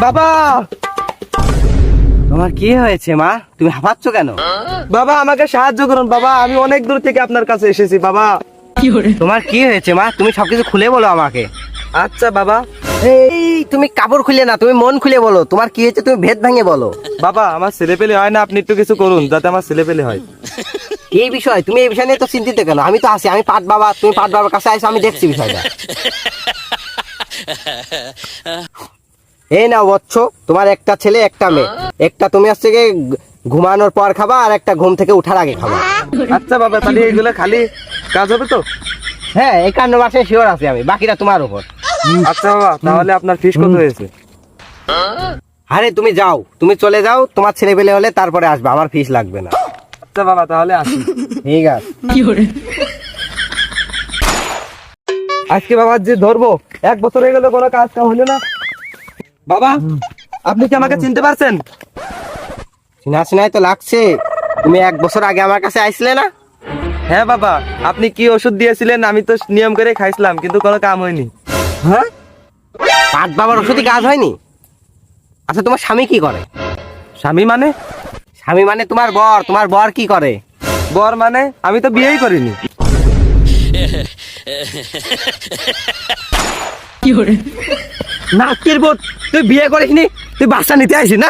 বাবা, তোমার কি হয়েছে মা? তুমি হাঁপাচ্ছ কেন? বাবা আমাকে সাহায্য করুন বাবা, আমি অনেক দূর থেকে আপনার কাছে এসেছি বাবা। তোমার কি হয়েছে মা? তুমি সবকিছু খুলে বলো আমাকে। আচ্ছা বাবা। এই তুমি কাপড় খুলে না, তুমি মন খুলে বলো। তোমার কি হয়েছে তুমি ভেদ ভেঙে বলো। বাবা আমার ছেলে পেলে হয় না, আপনি একটু কিছু করুন যাতে আমার ছেলে পেলে হয়। এই বিষয়, তুমি এই বিষয় নিয়ে তো চিন্তিত কেন? আমি তো আছি, আমি পাট বাবা, তুমি পাট বাবার কাছে আইসো, আমি দেখছি বিষয়টা। এই নাও বচ্চ, তোমার একটা ছেলে একটা মেয়ে, একটা তুমি আজকে ঘুমানোর পর খাবা, আর একটা ঘুম থেকে উঠার আগে খাবা। আচ্ছা বাবা, তাহলে এইগুলো খালি কাজ হবে তো? হ্যাঁ, 51% শিওর আছি আমি, বাকিটা তোমার উপর। আচ্ছা বাবা, তাহলে আপনার ফিস কত হয়েছে? আরে তুমি যাও, তুমি চলে যাও, তোমার ছেলে পেলে হলে তারপরে আসবে, আমার ফিস লাগবে না। আচ্ছা বাবা, তাহলে আসি। ঠিক আছে। আজকে বাবা যে ধরবো, 1 বছর হয়ে গেল কোনো কাজ কাম হলো না। বাবা আপনি কি আমাকে চিনতে পারছেন? চিনা চিনাই তো লাগছে। তুমি 1 বছর আগে আমার কাছে আইছিলে না? হ্যাঁ বাবা, আপনি কি ওষুধ দিয়েছিলেন আমি তো নিয়ম করে খাইছিলাম, কিন্তু কোনো কাম হয়নি। হ্যাঁ, পাট বাবার ওষুধে কাজ হয়নি? আচ্ছা, তোমার স্বামী কি করে? স্বামী মানে? স্বামী মানে তোমার বর। তোমার বর কি করে? বর মানে? আমি তো বিয়েই করিনি। নাকের বোধ, তুই বিয়ে করিসনি? তুই বাচ্চা নিতে আইসি না?